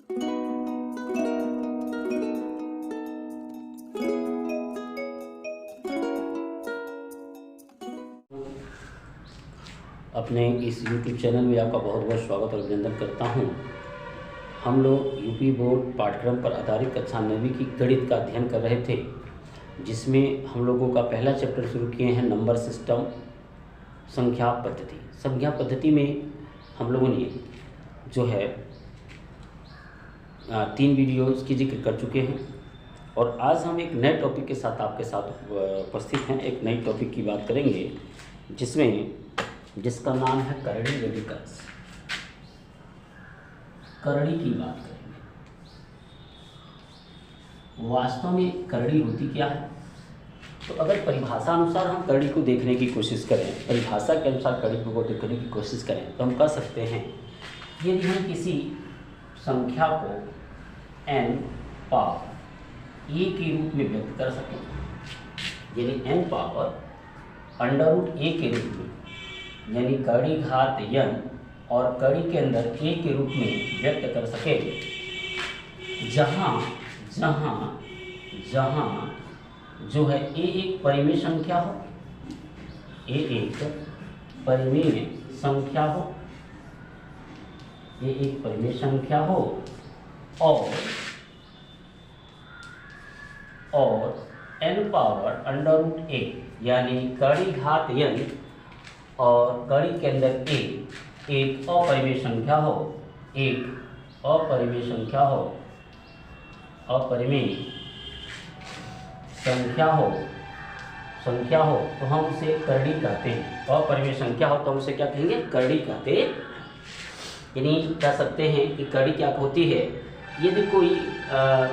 अपने इस YouTube channel में आपका बहुत बहुत स्वागत और अभिनंदन करता हूं। हम लोग यूपी बोर्ड पाठ्यक्रम पर आधारित कक्षा 9वीं की गणित का अध्ययन कर रहे थे, जिसमें हम लोगों का पहला चैप्टर शुरू किए हैं नंबर सिस्टम, संख्या पद्धति। संख्या पद्धति में हम लोगों ने जो है 3 वीडियोज़ की जिक्र कर चुके हैं और आज हम एक नए टॉपिक के साथ आपके साथ उपस्थित हैं। एक नई टॉपिक की बात करेंगे जिसका नाम है करड़ी रेडिकल्स। करड़ी की बात करेंगे। वास्तव में करड़ी होती क्या है? तो अगर परिभाषा अनुसार हम करड़ी को देखने की कोशिश करें, परिभाषा के अनुसार करड़ी को देखने की कोशिश करें तो हम कह सकते हैं यदि हम किसी संख्या को n पावर a के रूप में व्यक्त कर सकें, यानी n पावर √a के रूप में, यानी कड़ी घात n और कड़ी के अंदर a के रूप में व्यक्त कर सके, जहाँ जो है a एक परिमेय संख्या हो, a एक परिमेय संख्या हो, a एक परिमेय संख्या हो और n पावर √a यानी कड़ी घात n और कड़ी के अंदर a एक अपरिमेय संख्या हो, एक अपरिमेय संख्या हो, अपरिमेय संख्या हो तो हम उसे करड़ी कहते हैं। अपरिमेय संख्या हो तो हम उसे क्या कहेंगे? करड़ी कहते हैं। यानी कह सकते हैं कि करड़ी क्या होती है? यदि कोई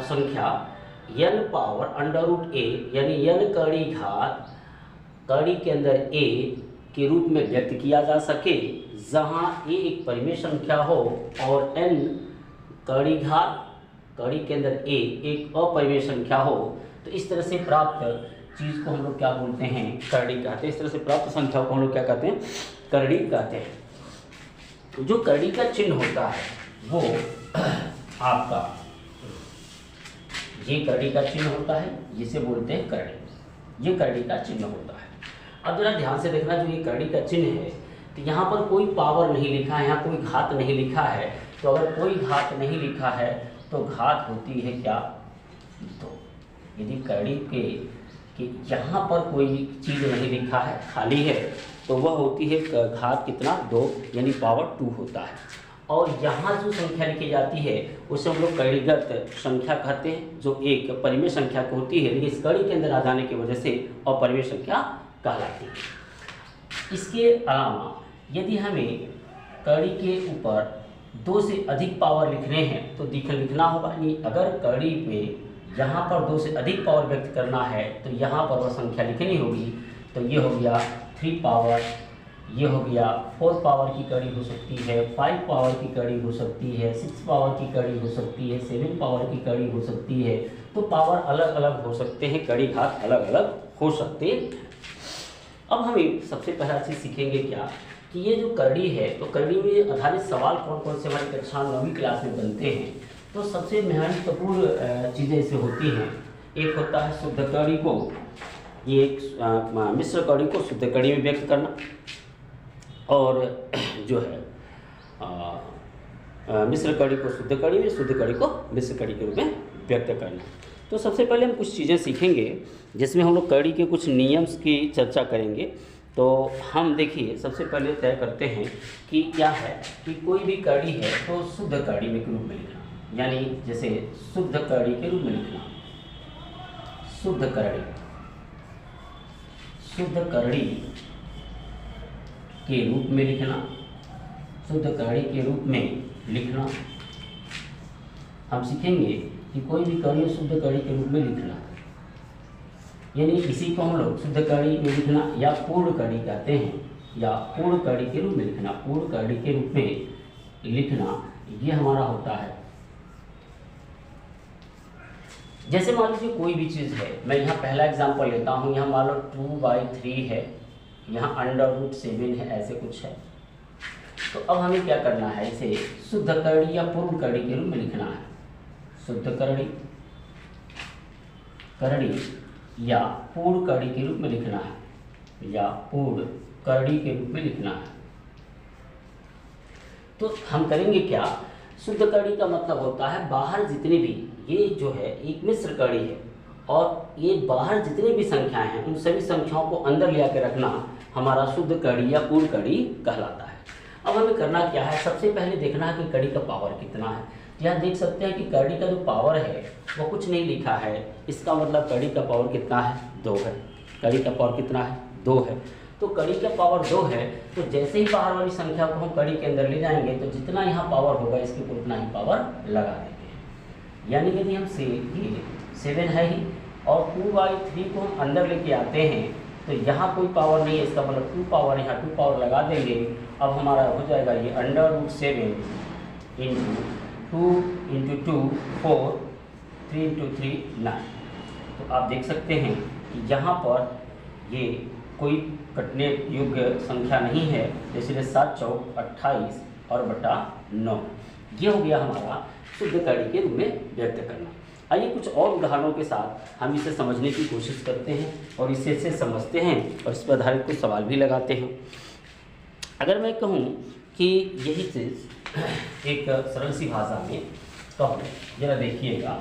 संख्या n पावर √a यानी n कड़ी घात कड़ी के अंदर a के रूप में व्यक्त किया जा सके, जहाँ a एक परिमेय संख्या हो और n कड़ी घात कड़ी के अंदर a एक अपरिमेय संख्या हो, तो इस तरह से प्राप्त चीज़ को हम लोग क्या बोलते हैं? करड़ी कहते हैं। इस तरह से प्राप्त संख्या को हम लोग क्या कहते हैं? करड़ी कहते हैं। तो जो करड़ी का चिन्ह होता है वो आपका ये करड़ी का चिन्ह होता है, जिसे बोलते हैं करड़ी। ये करड़ी का चिन्ह होता है। अब जरा ध्यान से देखना, जो ये करड़ी का चिन्ह है तो यहाँ पर कोई पावर नहीं लिखा है, यहाँ कोई घात नहीं लिखा है। तो अगर कोई घात नहीं लिखा है तो घात होती है क्या? 2। यदि करड़ी के यहाँ पर कोई चीज़ नहीं लिखा है, खाली है, तो वह होती है घात कितना? 2 यानी पावर 2 होता है। और यहाँ जो संख्या लिखी जाती है उसे हम लोग कड़ीगत संख्या कहते हैं, जो एक परिमेय संख्या को होती है, लेकिन इस कड़ी के अंदर आ जाने की वजह से अपरिमेय संख्या कहलाती है। इसके अलावा यदि हमें कड़ी के ऊपर 2 से अधिक पावर लिखने हैं तो लिखना होगा। यानी अगर कड़ी पे यहाँ पर 2 से अधिक पावर व्यक्त करना है तो यहाँ पर वह संख्या लिखनी होगी। तो ये हो गया 3 पावर, ये हो गया 4 पावर की कड़ी हो सकती है, 5 पावर की कड़ी हो सकती है, 6 पावर की कड़ी हो सकती है, 7 पावर की कड़ी हो सकती है। तो पावर अलग अलग हो सकते हैं, कड़ी घात अलग अलग हो सकते हैं। अब हमें सबसे पहला चीज़ सीखेंगे क्या कि ये जो करड़ी है, तो करड़ी में आधारित सवाल कौन कौन से हमारी कक्षा 9वीं क्लास में बनते हैं। तो सबसे महत्वपूर्ण चीज़ें इससे होती हैं। एक होता है शुद्ध कड़ी को, ये एक मिश्र कड़ी को शुद्ध कड़ी में व्यक्त करना, और जो है मिश्र कड़ी को शुद्ध कड़ी में, शुद्ध कड़ी को मिश्र कड़ी के रूप में व्यक्त करना। तो सबसे पहले हम कुछ चीज़ें सीखेंगे जिसमें हम लोग कड़ी के कुछ नियम्स की चर्चा करेंगे। तो हम देखिए सबसे पहले तय करते हैं कि क्या है कि कोई भी कड़ी है तो शुद्ध कड़ी में के रूप में लिखना, यानी जैसे शुद्ध कड़ी के रूप में लिखना, शुद्ध कड़ी के रूप में लिखना, शुद्ध कड़ी के रूप में लिखना। हम सीखेंगे कि कोई भी कड़ी शुद्ध कड़ी के रूप में लिखना, यानी इसी को हम लोग शुद्ध कड़ी में लिखना या पूर्ण कड़ी कहते हैं, या पूर्ण कड़ी के रूप में लिखना, पूर्ण कड़ी के रूप में लिखना, ये हमारा होता है। जैसे मान लीजिए कोई भी चीज़ है, मैं यहाँ पहला एग्जांपल लेता हूँ। यहाँ मान लो 2/3 है, यहाँ √7 है, ऐसे कुछ है। तो अब हमें क्या करना है, इसे शुद्ध करड़ी या पूर्ण करड़ी के रूप में लिखना है। शुद्ध करड़ी या पूर्ण करड़ी के रूप में लिखना है, या पूर्ण करड़ी के रूप में लिखना है। तो हम करेंगे क्या, शुद्ध करड़ी का मतलब होता है बाहर जितने भी, ये जो है एक मिश्र करड़ी है और ये बाहर जितनी भी संख्याएं हैं उन सभी संख्याओं को अंदर ले आके रखना हमारा शुद्ध करड़ी या पूर्ण करड़ी कहलाता है। अब हमें करना क्या है, सबसे पहले देखना है कि करड़ी का पावर कितना है। यहाँ देख सकते हैं कि करड़ी का जो पावर है वो कुछ नहीं लिखा है, इसका मतलब करड़ी का पावर कितना है, 2 है। करड़ी का पावर कितना है, 2 है। तो कड़ी का पावर 2 है, तो जैसे ही बाहर वाली संख्या को हम कड़ी के अंदर ले जाएंगे तो जितना यहाँ पावर होगा इसके ऊपर उतना ही पावर लगा देंगे। यानी यदि हम 7 है ही और 2/3 को हम अंदर लेके आते हैं तो यहाँ कोई पावर नहीं है, इसका मतलब 2 पावर, यहाँ 2 पावर लगा देंगे। अब हमारा हो जाएगा ये √7 × 2 × 2 4 3 × 3 9। तो आप देख सकते हैं कि यहाँ पर ये कोई कटने योग्य संख्या नहीं है, इसलिए 7 चौक 28 और बटा 9 ये हो गया हमारा शुद्ध करड़ी के रूप में व्यक्त करना। आइए कुछ और उदाहरणों के साथ हम इसे समझने की कोशिश करते हैं और इसे समझते हैं और इस पर आधारित कुछ सवाल भी लगाते हैं। अगर मैं कहूँ कि यही चीज़ एक सरल सी भाषा में कहूँ, जरा देखिएगा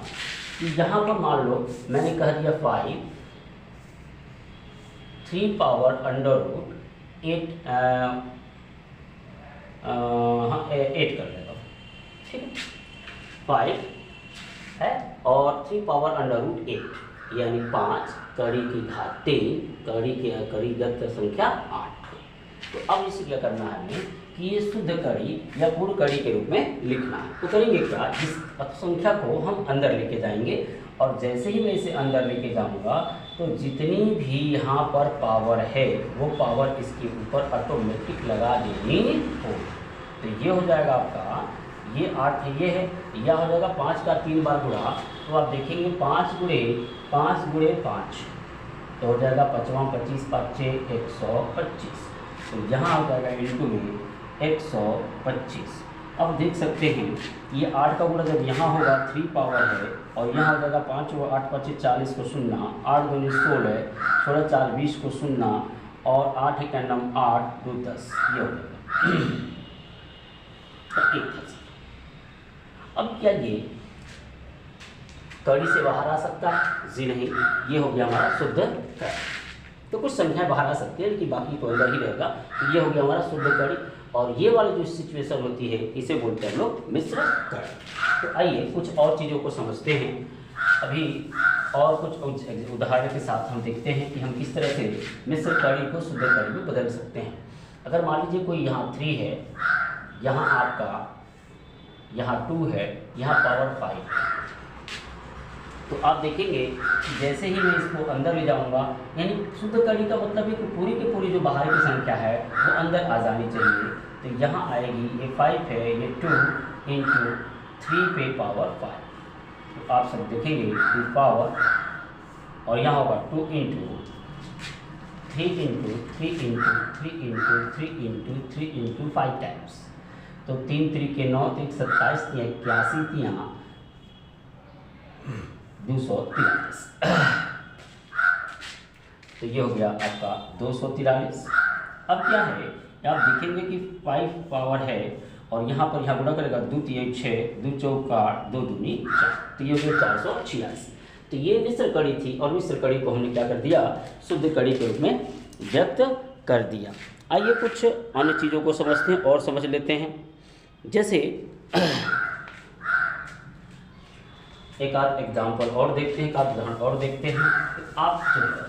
कि यहाँ पर मान लो मैंने कह दिया 3 पावर √8 8 कर देता हूँ, ठीक है। 5 है और 3 पावर √8 यानी 5 कड़ी की घात 3 कड़ी गत संख्या 8। तो अब इसे क्या करना है हमें कि ये शुद्ध कड़ी या पूर्ण कड़ी के रूप में लिखना है। तो करेंगे क्या, इस संख्या को हम अंदर लेके जाएंगे और जैसे ही मैं इसे अंदर लेके जाऊंगा तो जितनी भी यहाँ पर पावर है वो पावर इसके ऊपर ऑटोमेटिक लगा देनी हो। तो ये हो जाएगा आपका, ये 8 है, ये है, यह हो जाएगा 5 का 3 बार गुणा। तो आप देखेंगे 5 × 5 तो हो जाएगा 5 25 5 125। तो यहाँ हो जाएगा इंटू में 125। अब देख सकते हैं ये 8 का गुणा जब यहाँ होगा 3 पावर है और यहाँ हो जाएगा 5 × 8 = 40 को 0, 8 × 2 = 16, 16 × 4 = 20 को 0 और 8 × 9 = 8, 2 × 10 ये हो जाएगा। अब क्या ये कड़ी से बाहर आ सकता है? जी नहीं, ये हो गया हमारा शुद्ध कड़ी। तो कुछ संख्याएं बाहर आ सकती है लेकिन बाकी तो अंदर ही रहेगा। तो ये हो गया हमारा शुद्ध कड़ी और ये वाली जो सिचुएशन होती है इसे बोलते हैं हम लोग मिश्र कड़ी। तो आइए कुछ और चीज़ों को समझते हैं अभी और कुछ उदाहरण के साथ हम देखते हैं कि हम किस तरह से मिश्र कड़ी को शुद्ध कड़ी में बदल सकते हैं। अगर मान लीजिए कोई यहाँ 3 है, यहाँ आपका यहाँ 2 है, यहाँ पावर 5 है। तो आप देखेंगे कि जैसे ही मैं इसको अंदर ले जाऊंगा, यानी शुद्ध कड़ी का मतलब है कि पूरी की पूरी जो बाहर की संख्या है वो अंदर आ जानी चाहिए। तो यहाँ आएगी, ये 5 है, ये 2 × 3 पे पावर 5। तो आप सब देखेंगे 2 पावर और यहाँ होगा 2 × 3 × 3 × 3 × 3 × 3 × 5 टाइम्स। तो 3 × 3 = 9, 3 × 27, 3 × 81, 243। तो ये हो गया आपका 243। अब क्या है, आप देखेंगे कि 5 पावर है और यहाँ पर यहाँ गुणा करेगा 2 × 3 = 6, 2 × 4 = 2 × 2 = 4। तो ये हो गया 486। तो ये मिश्र कड़ी थी और मिश्र कड़ी को हमने क्या कर दिया, शुद्ध कड़ी के रूप में व्यक्त कर दिया। आइए कुछ अन्य चीज़ों को समझते हैं और समझ लेते हैं। जैसे एक आध एग्जाम्पल और देखते हैं, एक आध उदाहरण और देखते हैं। आप जो है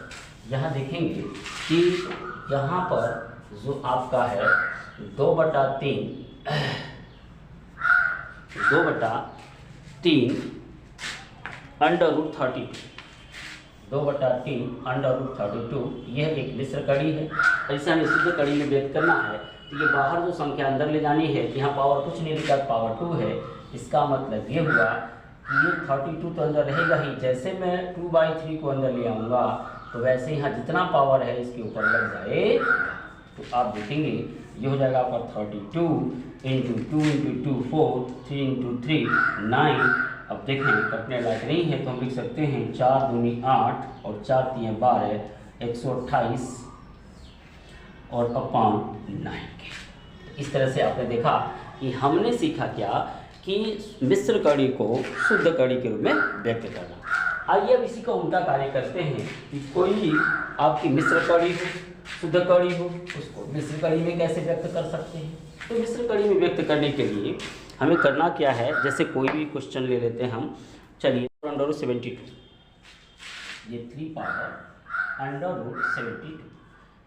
यहाँ देखेंगे कि यहाँ पर जो आपका है 2/3 √32, 2/3 √32 यह एक मिश्र कड़ी है। ऐसे हमें शुद्ध कड़ी में व्यक्त करना है तो ये बाहर जो संख्या अंदर ले जानी है, यहाँ पावर कुछ नहीं लिखा, पावर 2 है। इसका मतलब ये हुआ कि ये 32 तो अंदर रहेगा ही। जैसे मैं 2/3 को अंदर ले आऊँगा तो वैसे यहाँ जितना पावर है इसके ऊपर लग जाए। तो आप देखेंगे ये हो जाएगा आपका 32 इंटू 2 इंटू 2 4, 3 इंटू 3 9। अब देखें कटने लायक नहीं है तो हम लिख सकते हैं 4 दूनी 8 और 4 तीन 12, 128 और अपान 9 के। इस तरह से आपने देखा कि हमने सीखा क्या कि मिश्र कड़ी को शुद्ध कड़ी के रूप में व्यक्त करना। आइए अब इसी का उल्टा कार्य करते हैं कि कोई भी आपकी मिश्र कड़ी हो, शुद्ध कड़ी हो, उसको मिश्र कड़ी में कैसे व्यक्त कर सकते हैं। तो मिश्र कड़ी में व्यक्त करने के लिए हमें करना क्या है, जैसे कोई भी क्वेश्चन ले लेते हैं हम। चलिए √72, ये 3 पावर √72।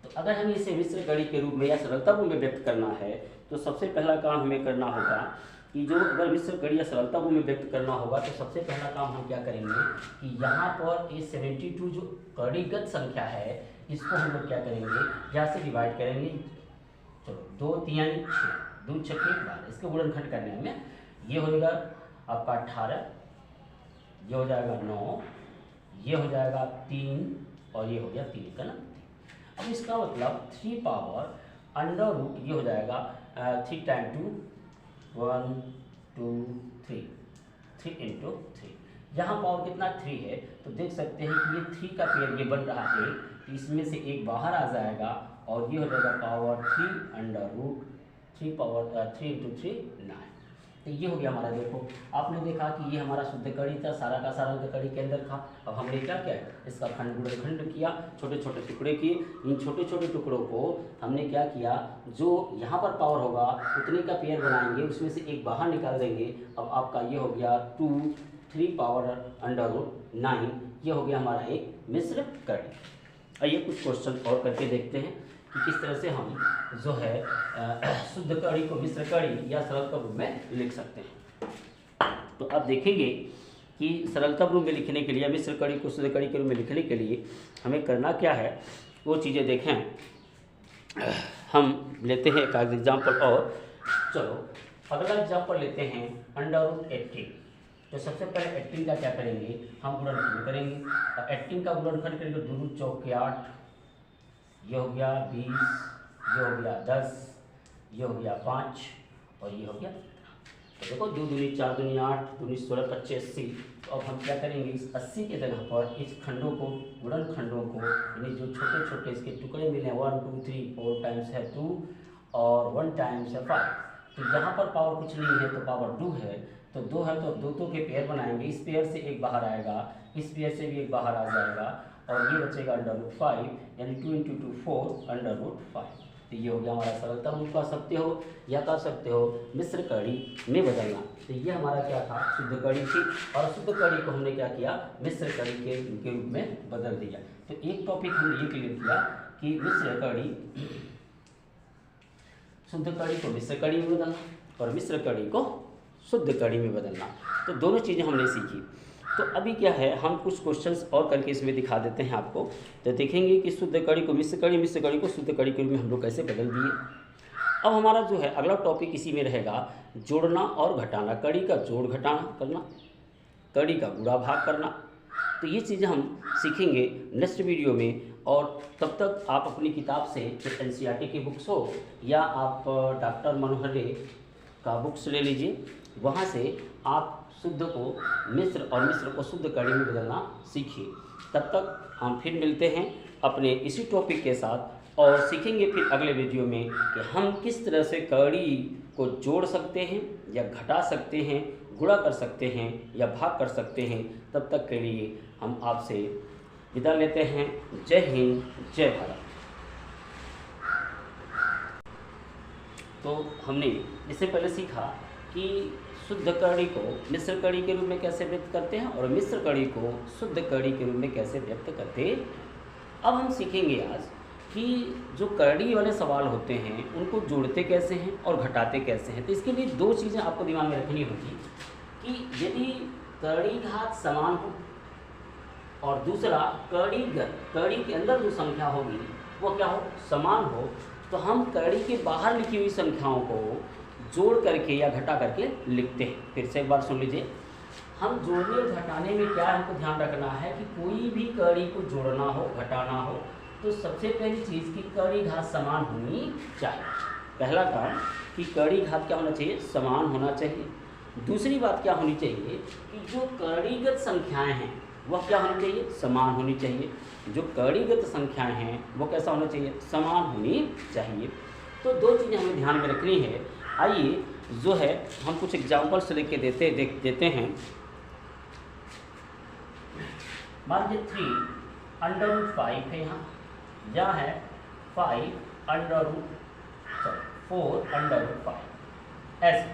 तो अगर हमें इसे मिश्र कड़ी के रूप में या सरलता रूप में व्यक्त करना है तो सबसे पहला काम हमें करना होगा कि जो अगर मिश्र कड़ी या सरलता रूप में व्यक्त करना होगा तो सबसे पहला काम हम क्या करेंगे कि यहाँ पर ये 72 जो कड़ीगत संख्या है इसको हम लोग क्या करेंगे, यहाँ से डिवाइड करेंगे। चलो 2 3 6, 2 6 12, इसके गुणनखंड करने में ये हो जाएगा आपका 18, ये हो जाएगा 9, ये हो जाएगा 3 और ये हो गया 3 का ना। अब इसका मतलब 3 पावर √ ये हो जाएगा 3 टाइम 2 1 2 3, 3 इंटू 3। यहाँ पावर कितना 3 है तो देख सकते हैं कि ये 3 का पेयर ये बन रहा है तो इसमें से एक बाहर आ जाएगा और ये हो जाएगा पावर 3 √3 पावर 3 इंटू 3 9। तो ये हो गया हमारा। देखो आपने देखा कि ये हमारा शुद्ध कड़ी था, सारा का सारा अंक कड़ी के अंदर था। अब हमने क्या किया, इसका गुणनखंड किया, छोटे छोटे टुकड़े किए। इन छोटे छोटे टुकड़ों को हमने क्या किया, जो यहाँ पर पावर होगा उतने का पेयर बनाएंगे, उसमें से एक बाहर निकाल देंगे। अब आपका ये हो गया 2 3 पावर √9, ये हो गया हमारा एक मिश्र कड़ी। आइए कुछ क्वेश्चन और करके देखते हैं कि किस तरह से हम जो है शुद्ध कड़ी को मिश्र कड़ी या सरलता रूप में लिख सकते हैं। तो आप देखेंगे कि सरलता रूप में लिखने के लिए, मिश्र कड़ी को शुद्ध कड़ी के रूप में लिखने के लिए हमें करना क्या है वो चीज़ें देखें। हम लेते हैं एक एग्जाम्पल और। चलो अगला एग्जाम्पल लेते हैं √18। तो सबसे पहले 18 का क्या करेंगे, हम गुणनखंड करेंगे। 18 का गुणनखंड करेंगे 2 चौके 8, ये हो गया 20, ये हो गया 10, ये हो गया 5 और ये हो गया। तो देखो 2 दूनी 4 दूनी 8, 2 16 25 80। तो अब हम क्या करेंगे, इस 80 के जगह पर इस खंडों को, गुणनखंडों को, यानी जो छोटे छोटे इसके टुकड़े मिले 1 2 3 4 टाइम्स है 2 और 1 टाइम्स है 5। तो यहाँ पर पावर कुछ नहीं है तो पावर 2 है, तो 2 है तो 2 के पेयर बनाएंगे। इस पेयर से एक बाहर आएगा, इस पेयर से भी एक बाहर आ जाएगा और ये बचेगा √5, यानी 2 इंटू 2 4 √5। तो ये हो गया हमारा सरलता रूप कह सकते हो या कह सकते हो मिश्र कड़ी में बदलना। तो ये हमारा क्या था, शुद्ध कड़ी थी और शुद्ध कड़ी को हमने क्या किया, मिश्र कड़ी के रूप में बदल दिया। तो एक टॉपिक हमने ये क्लियर किया कि मिश्र कड़ी, शुद्ध कड़ी को मिश्र कड़ी में बदलना और मिश्र कड़ी को शुद्ध कड़ी में बदलना। तो दोनों चीज़ें हमने सीखी। तो अभी क्या है, हम कुछ क्वेश्चंस और करके इसमें दिखा देते हैं आपको। तो देखेंगे कि शुद्ध कड़ी को मिश्र कड़ी, मिश्र कड़ी को शुद्ध कड़ी के रूप में हम लोग कैसे बदल दिए। अब हमारा जो है अगला टॉपिक इसी में रहेगा जोड़ना और घटाना, कड़ी का जोड़ घटाना करना, कड़ी का गुणा भाग करना। तो ये चीज़ें हम सीखेंगे नेक्स्ट वीडियो में। और तब तक आप अपनी किताब से, चाहे NCERT की बुक्स हो या आप डॉक्टर मनोहर रे का बुक्स ले लीजिए, वहाँ से आप शुद्ध को मिश्र और मिश्र को शुद्ध कड़ी में बदलना सीखिए। तब तक हम फिर मिलते हैं अपने इसी टॉपिक के साथ और सीखेंगे फिर अगले वीडियो में कि हम किस तरह से कड़ी को जोड़ सकते हैं या घटा सकते हैं, गुणा कर सकते हैं या भाग कर सकते हैं। तब तक के लिए हम आपसे विदा लेते हैं। जय हिंद, जय भारत। तो हमने इससे पहले सीखा कि शुद्ध कड़ी को मिश्र कड़ी के रूप में कैसे व्यक्त करते हैं और मिश्र कड़ी को शुद्ध कड़ी के रूप में कैसे व्यक्त करते हैं। अब हम सीखेंगे आज कि जो कड़ी वाले सवाल होते हैं उनको जोड़ते कैसे हैं और घटाते कैसे हैं। तो इसके लिए 2 चीज़ें आपको दिमाग में रखनी होगी कि यदि कड़ी घात समान हो और दूसरा कड़ी के अंदर जो संख्या होगी वो क्या हो, समान हो, तो हम कड़ी के बाहर लिखी हुई संख्याओं को जोड़ करके या घटा करके लिखते हैं। फिर से एक बार सुन लीजिए, हम जोड़ने और घटाने में क्या हमको ध्यान रखना है कि कोई भी कड़ी को जोड़ना हो, घटाना हो, तो सबसे पहली चीज़ की कड़ी घात समान होनी चाहिए। पहला काम कि कड़ी घात क्या होना चाहिए, समान होना चाहिए। दूसरी बात क्या होनी चाहिए कि जो कड़ीगत संख्याएं हैं वह क्या होनी चाहिए, समान होनी चाहिए। जो कड़ीगत संख्याएं हैं वो कैसा होना चाहिए, समान होनी चाहिए। तो दो चीज़ें हमें ध्यान में रखनी है। आइए जो है हम कुछ एग्जाम्पल्स लेके देते हैं। मान लीजिए 3√5 है यहाँ है 4√5 ऐसे।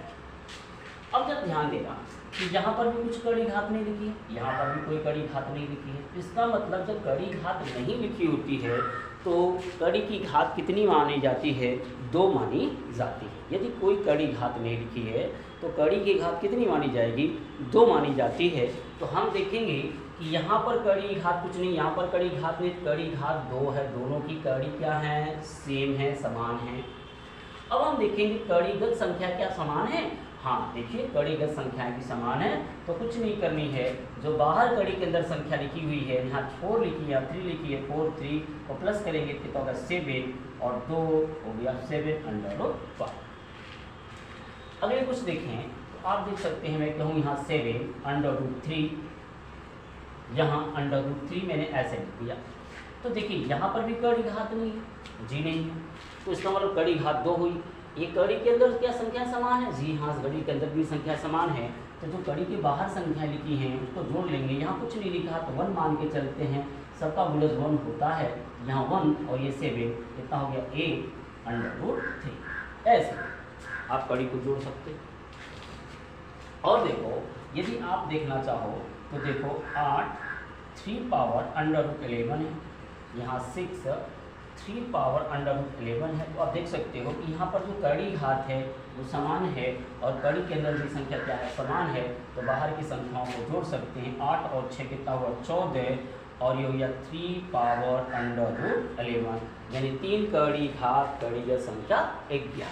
अब जब ध्यान देना कि यहाँ पर भी कुछ कड़ी घात नहीं लिखी है, यहाँ पर भी कोई कड़ी घात नहीं लिखी है। इसका मतलब जब कड़ी घात नहीं लिखी होती है तो कड़ी की घात कितनी मानी जाती है, 2 मानी जाती है। यदि कोई कड़ी घात नहीं लिखी है तो कड़ी की घात कितनी मानी जाएगी, 2 मानी जाती है। तो हम देखेंगे कि यहाँ पर कड़ी घात कुछ नहीं, यहाँ पर कड़ी घात नहीं, कड़ी घात 2 है। दोनों की कड़ी क्या है, सेम है, समान है। अब हम देखेंगे कड़ीगत संख्या क्या समान है। हाँ देखिए कड़ीगत संख्याएं भी समान है। तो कुछ नहीं करनी है, जो बाहर कड़ी के अंदर संख्या लिखी हुई है, यहाँ 4 लिखी है, 3 लिखी है, 4 3 को प्लस करेंगे कितना होगा 7 और 2 हो गया 7√5। अगले कुछ देखें तो आप देख सकते हैं, मैं कहूँ यहाँ 7√3, यहाँ √3 मैंने ऐसे लिख दिया। तो देखिए यहाँ पर भी कड़ी घात नहीं है, जी नहीं है। तो इसका मतलब कड़ी घात 2 हुई। ये कड़ी के अंदर क्या संख्या समान है, जी हाँ कड़ी के अंदर भी संख्या समान है। तो जो कड़ी के बाहर संख्या लिखी है उसको जोड़ लेंगे। यहाँ कुछ नहीं लिखा तो 1 मान के चलते हैं, सबका मूलज 1 होता है। यहाँ 1 और ये 7 कितना हो गया 8√3। ऐसे आप कड़ी को जोड़ सकते। और देखो यदि आप देखना चाहो तो देखो 8 3 पावर √11 है, यहाँ 6 3 पावर √11 है। तो आप देख सकते हो कि यहाँ पर जो कड़ी घात है वो समान है और कड़ी के अंदर की संख्या क्या है, समान है। तो बाहर की संख्याओं को जोड़ सकते हैं। 8 और 6 कितना हुआ 14 और ये हो गया 3 पावर √11, यानी 3 कड़ी घात कड़ीगत संख्या 11।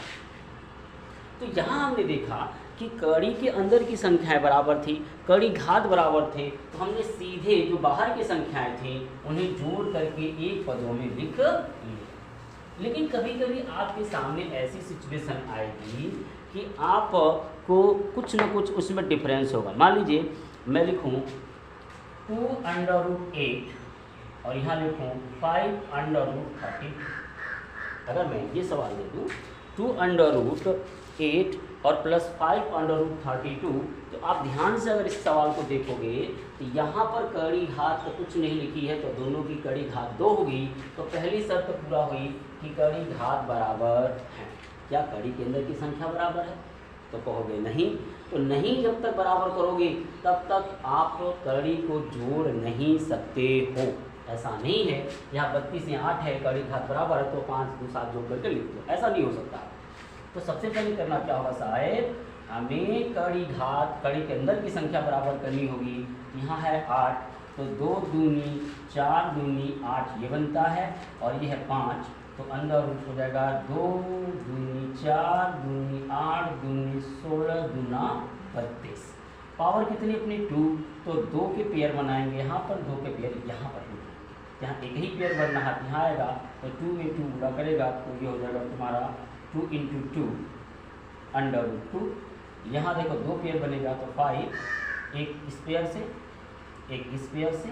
तो यहाँ हमने देखा कि कड़ी के अंदर की संख्याएं बराबर थी, कड़ी घात बराबर थे। तो हमने सीधे जो बाहर की संख्याएं थी उन्हें जोड़ करके एक पदों में लिख लिए। लेकिन कभी कभी आपके सामने ऐसी सिचुएशन आएगी कि आपको कुछ न कुछ उसमें डिफरेंस होगा। मान लीजिए मैं लिखूं 2√8 और यहाँ लिखूं 5√30। अगर मैं ये सवाल दे दूँ 2√8 और प्लस 5√32, तो आप ध्यान से अगर इस सवाल को देखोगे तो यहाँ पर कड़ी घात तो कुछ नहीं लिखी है, तो दोनों की कड़ी घात 2 होगी। तो पहली शर्त पूरा हुई कि कड़ी घात बराबर है। क्या कड़ी के अंदर की संख्या बराबर है, तो कहोगे नहीं। तो नहीं जब तक बराबर करोगे तब तक आप कड़ी को जोड़ नहीं सकते हो। ऐसा नहीं है यहाँ 32 या 8 है, कड़ी घात बराबर है तो 5 2 7 जोड़ करके लिख दो, ऐसा नहीं हो सकता। तो सबसे पहले करना क्या होगा साहब, हमें कड़ी घात कड़ी के अंदर की संख्या बराबर करनी होगी। यहाँ है 8 तो 2 दूनी 4 दूनी 8 ये बनता है और ये है 5 तो अंदर रूट हो जाएगा 2 दूनी 4 दूनी 8 दूनी 16 दूना 32। पावर कितनी अपनी 2, तो 2 के पेयर बनाएंगे यहाँ पर, 2 के पेयर यहाँ पर, यहाँ एक ही पेयर बनना है, यहाँ आएगा तो 2 में 2 गुणा करेगा तो ये हो जाएगा तुम्हारा 2 × 2 √2। यहाँ देखो 2 पेयर बनेगा तो 5, एक इस पेयर से एक इस पेयर से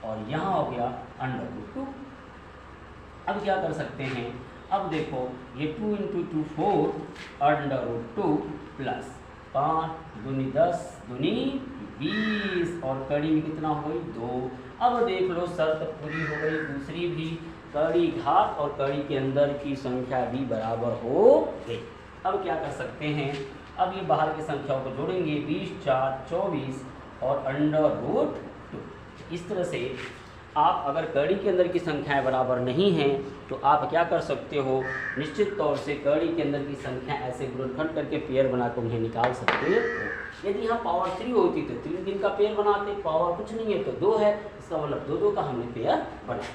और यहाँ हो गया √2। अब क्या कर सकते हैं, अब देखो ये 2 × 2 4 √2 प्लस 5 दूनी 10 दूनी 20 और कड़ी में कितना हो गई 2। अब देख लो शर्त पूरी हो गई, दूसरी भी कड़ी घात और कड़ी के अंदर की संख्या भी बराबर हो गई। अब क्या कर सकते हैं, अब ये बाहर की संख्याओं को जोड़ेंगे 20 4 24 और √2। इस तरह से आप अगर कड़ी के अंदर की संख्याएं बराबर नहीं हैं तो आप क्या कर सकते हो, निश्चित तौर से कड़ी के अंदर की संख्या ऐसे गुणनखंड करके पेयर बनाकर उन्हें निकाल सकते हो। यदि यहाँ पावर 3 होती तो 3 का पेयर बनाते, पावर कुछ नहीं है तो 2 है, इसका मतलब 2 का हमने पेयर बनाया।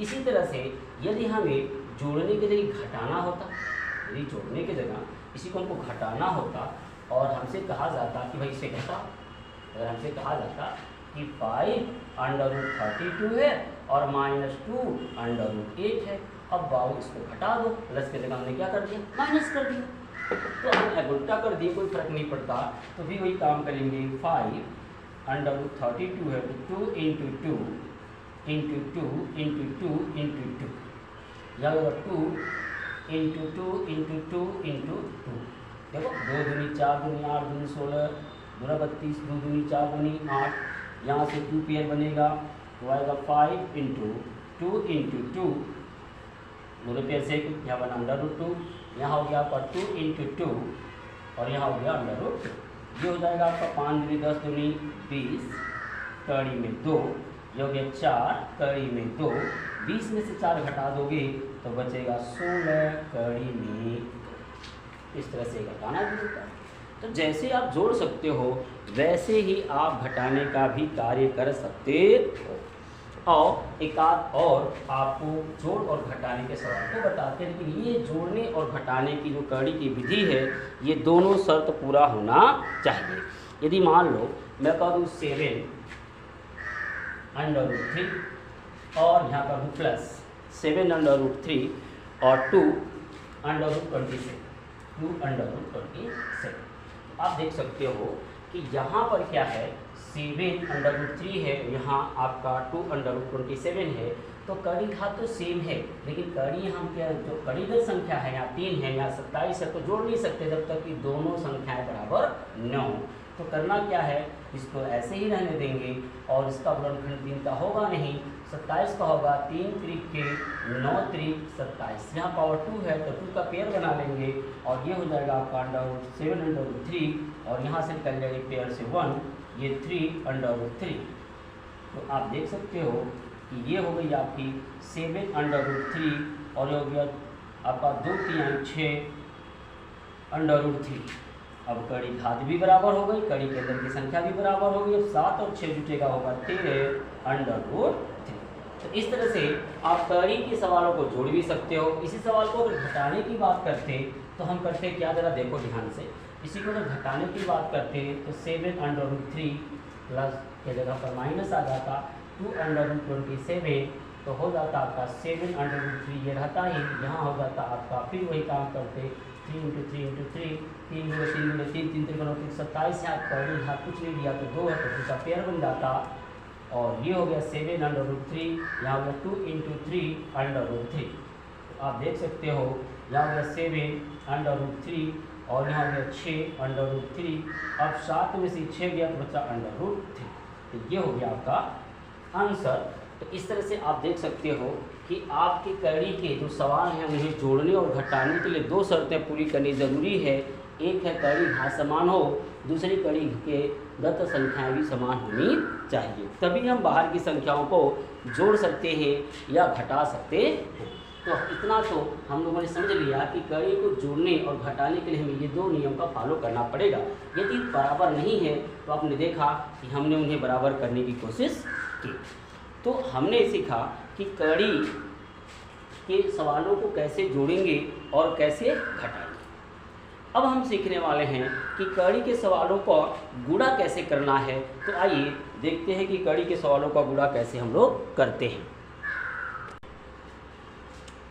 इसी तरह से यदि हमें जोड़ने के जगह घटाना होता, यदि जोड़ने की जगह इसी को हमको घटाना होता और हमसे कहा जाता कि भाई इसे घटा, अगर हमसे कहा जाता कि 5 √32 है और -2 √8 है, अब बाऊ इसको घटा दो, प्लस के जगह हमने क्या कर दिया, माइनस कर दिया। तो हम उल्टा कर दिए, कोई फर्क नहीं पड़ता। तो भी वही काम करेंगे, 5√32 है तो 2 × 2 × 2 × 2 × 2, या होगा 2 × 2 × 2 × 2। देखो 2 दूनी 4 दूनी 8 दूनी 16 दूना 32, 2 दूनी 4 दूनी 8, यहाँ से 2 पेयर बनेगा तो आएगा 5 × 2 × 2, दोनों पेयर से यहाँ बना √2, यहाँ हो गया आपका 2 × 2 और यहाँ हो गया √2। ये हो जाएगा आपका 5 दूनी 10 दूनी 20, कड़ी में 2, ये हो गया 4 कड़ी में 2, 20 में से 4 घटा दोगे तो बचेगा 16 कड़ी में। इस तरह से घटाना भी होता है। तो जैसे आप जोड़ सकते हो वैसे ही आप घटाने का भी कार्य कर सकते हो। और एक आध और आपको जोड़ और घटाने के सवाल को बताते हैं, लेकिन ये जोड़ने और घटाने की जो कड़ी की विधि है ये दोनों शर्त पूरा होना चाहिए। यदि मान लो मैं कह दूँ 7 √3 और यहाँ कर दूँ प्लस 7 √3 और 2 √27, 2 √27। आप देख सकते हो कि यहाँ पर क्या है, 7 √3 है, यहाँ आपका 2 √27 है। तो कड़ी घात तो सेम है, लेकिन कड़ी हम क्या, जो कड़ीगत संख्या है यहाँ 3 है, यहाँ 27 है, तो जोड़ नहीं सकते जब तक कि दोनों संख्याएं बराबर न हो। तो करना क्या है, इसको ऐसे ही रहने देंगे और इसका गुणनखंड 3 का होगा नहीं, 27 का होगा। 3 त्रिक के 9 त्रिक 27, यहाँ पावर 2 है तो 2 का पेयर बना लेंगे और ये हो जाएगा आपका √7 √3 और यहाँ से निकल जाएगा पेयर से 1, ये 3 √3। तो आप देख सकते हो कि ये हो गई आपकी 7 √3 और ये हो गया आपका 2 3 6 √3। अब कड़ी घात भी बराबर हो गई, कड़ी के अंदर की संख्या भी बराबर हो गई। अब 7 और 6 जुटेगा होगा 13 √3। तो इस तरह से आप कड़ी के सवालों को जोड़ भी सकते हो। इसी सवाल को अगर घटाने की बात करते तो हम करते क्या, जरा देखो ध्यान से। इसी को अगर घटाने की बात करते तो 7 √3 प्लस के जगह पर माइनस आ जाता 2 √27, तो हो जाता आपका 7 √3, ये रहता ही, यहाँ हो जाता आपका, फिर वही काम करते 3 × 3 × 3, 3 × 3 × 3, 3 3 27, यहाँ कड़ी यहाँ कुछ नहीं दिया तो 2 है तो इसका पेयर बन जाता। और ये हो गया 7 √3, यहाँ हो गया 2 × 3 √3। तो आप देख सकते हो यहाँ हो गया 7 √3 और यहाँ हो गया 6 √3। अब 7 में से 6 गया तो बचा √3। तो ये हो गया आपका आंसर। तो इस तरह से आप देख सकते हो कि आपकी कड़ी के जो सवाल हैं उन्हें जोड़ने और घटाने के लिए 2 शर्तें पूरी करनी ज़रूरी है। एक है कड़ी घात समान हो, दूसरी कड़ी के गत संख्याएं भी समान होनी चाहिए, तभी हम बाहर की संख्याओं को जोड़ सकते हैं या घटा सकते हैं। तो इतना तो हम लोगों ने समझ लिया कि कड़ी को जोड़ने और घटाने के लिए हमें ये 2 नियम का फॉलो करना पड़ेगा। यदि बराबर नहीं है तो आपने देखा कि हमने उन्हें बराबर करने की कोशिश की। तो हमने सीखा कि कड़ी के सवालों को कैसे जोड़ेंगे और कैसे घटाएंगे। अब हम सीखने वाले हैं कि कड़ी के सवालों का गुणा कैसे करना है। तो आइए देखते हैं कि कड़ी के सवालों का गुणा कैसे हम लोग करते हैं।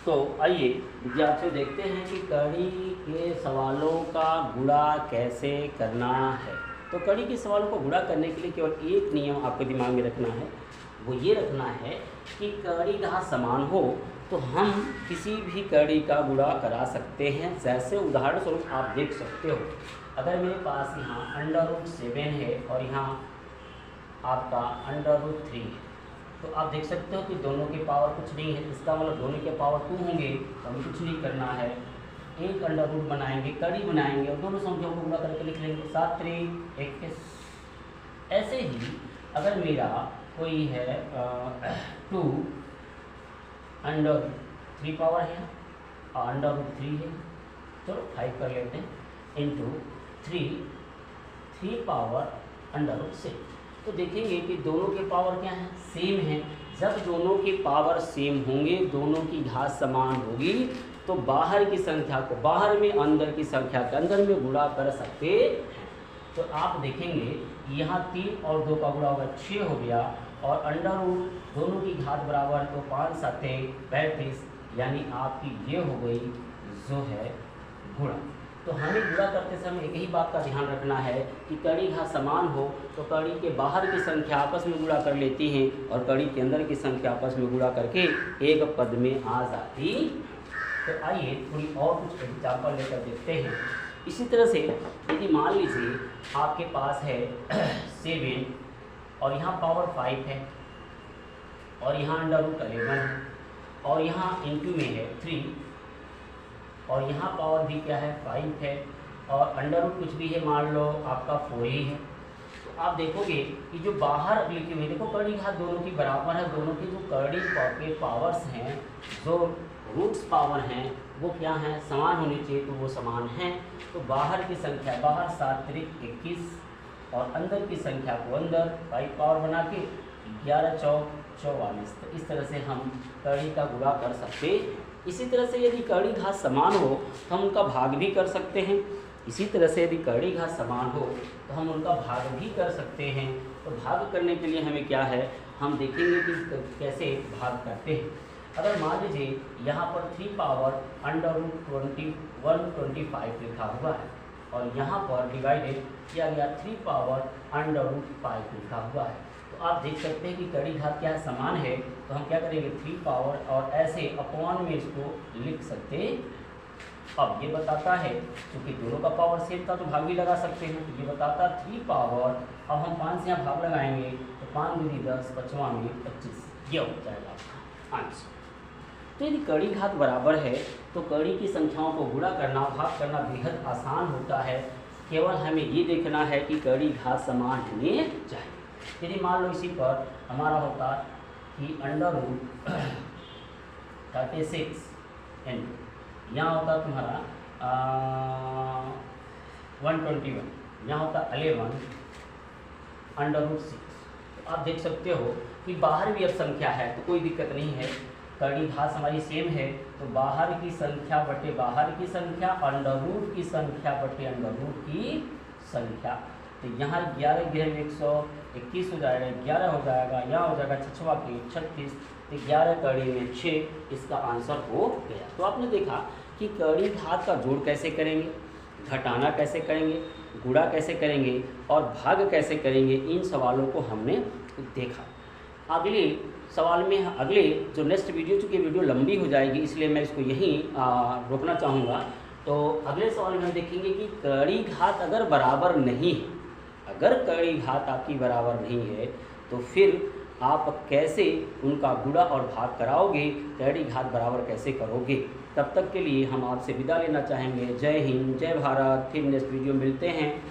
तो आइए विद्यार्थियों देखते हैं कि कड़ी के सवालों का गुणा कैसे करना है। तो कड़ी के सवालों को गुणा करने के लिए केवल एक नियम आपको दिमाग में रखना है, वो ये रखना है कि कड़ी घात समान हो तो हम किसी भी कड़ी का गुणा करा सकते हैं। जैसे उदाहरण स्वरूप आप देख सकते हो, अगर मेरे पास यहाँ √7 है और यहाँ आपका √3 है, तो आप देख सकते हो कि दोनों के पावर कुछ नहीं है, इसका मतलब दोनों के पावर 2 होंगे। तो हमें कुछ नहीं करना है, एक अंडर बनाएंगे, कड़ी बनाएंगे और दोनों संख्याओं को गुणा करके लिख लेंगे 7 3 21। ऐसे ही अगर मेरा कोई है 2 √3 पावर है और √3 है, चलो 5 कर लेते हैं, इंटू 3 पावर √6। तो देखेंगे कि दोनों के पावर क्या हैं, सेम हैं। जब दोनों के पावर सेम होंगे, दोनों की घात समान होगी, तो बाहर की संख्या को बाहर में, अंदर की संख्या के अंदर में गुणा कर सकते हैं। तो आप देखेंगे यहाँ 3 और 2 का गुणा होगा 6 हो गया और अंडर रूट दोनों की घात बराबर, तो 5 7 35, यानी आपकी ये हो गई जो है गुणा। तो हमें गुणा करते समय एक ही बात का ध्यान रखना है कि कड़ी घात समान हो तो कड़ी के बाहर की संख्या आपस में गुणा कर लेती हैं और कड़ी के अंदर की संख्या आपस में गुणा करके एक पद में आ जाती। तो आइए थोड़ी और कुछ एग्जाम्पल लेकर देखते हैं। इसी तरह से यदि मान लीजिए आपके पास है 7 और यहाँ पावर 5 है और यहाँ √11 है और यहाँ इंटू में है 3 और यहाँ पावर भी क्या है 5 है और अंडर कुछ भी है, मान लो आपका 4 ही है। तो आप देखोगे कि जो बाहर लिखी हुई, देखो कड़ी घात दोनों की बराबर है, दोनों की जो कड़ी के पावर्स हैं, जो रूट्स पावर हैं वो क्या हैं, समान होनी चाहिए, तो वो समान हैं। तो बाहर की संख्या, बाहर 7 त्रिक 21 और अंदर की संख्या को अंदर 5 पावर बना के 11 चौक 44। तो इस तरह से हम कड़ी का गुणा कर सकते हैं। इसी तरह से यदि कड़ी घात समान हो तो हम उनका भाग भी कर सकते हैं। इसी तरह से यदि कड़ी घात समान हो तो हम उनका भाग भी कर सकते हैं। तो भाग करने के लिए हमें क्या है, हम देखेंगे कि कैसे भाग करते हैं। अगर मान लीजिए यहाँ पर 3 पावर √125 लिखा हुआ है और यहाँ पर डिवाइडेड किया गया 3 पावर √5 लिखा हुआ है, तो आप देख सकते हैं कि कड़ी घात क्या है, समान है। तो हम क्या करेंगे 3 पावर और ऐसे अपॉन में इसको लिख सकते हैं। अब ये बताता है क्योंकि दोनों का पावर सेम था तो भाग भी लगा सकते हैं। तो ये बताता 3 पावर, अब हम 5 से यहाँ भाग लगाएंगे तो 5 दूनी 10, 5वां में 25, ये हो जाएगा आपका आंसर। तो यदि कड़ी घात बराबर है तो कड़ी की संख्याओं को गुणा करना, भाग करना बेहद आसान होता है। केवल हमें ये देखना है कि कड़ी घात समान होने चाहिए। यदि मान लो इसी पर हमारा होता कि √36 यहाँ होता तुम्हारा 121, यहाँ होता 11 √6। तो आप देख सकते हो कि बाहर भी अब संख्या है तो कोई दिक्कत नहीं है, कड़ी घात हमारी सेम है। तो बाहर की संख्या बटे बाहर की संख्या, अंडर रूट की संख्या बटे अंडर रूट की संख्या। तो यहाँ 11 × 121 हो जाएगा, 11 हो जाएगा, यहाँ हो जाएगा 6वां के 36, तो 11 कड़ी में 6, इसका आंसर हो गया। तो आपने देखा कि कड़ी घात का जोड़ कैसे करेंगे, घटाना कैसे करेंगे, गुणा कैसे करेंगे और भाग कैसे करेंगे, इन सवालों को हमने देखा। अगले सवाल में, अगले जो नेक्स्ट वीडियो, चूँकि वीडियो लंबी हो जाएगी इसलिए मैं इसको यहीं रोकना चाहूँगा। तो अगले सवाल में हम देखेंगे कि कड़ी घात अगर बराबर नहीं है, अगर कड़ी घात आपकी बराबर नहीं है तो फिर आप कैसे उनका गुणा और भाग कराओगे, कड़ी घात बराबर कैसे करोगे। तब तक के लिए हम आपसे विदा लेना चाहेंगे। जय हिंद, जय भारत। फिर नेक्स्ट वीडियो मिलते हैं।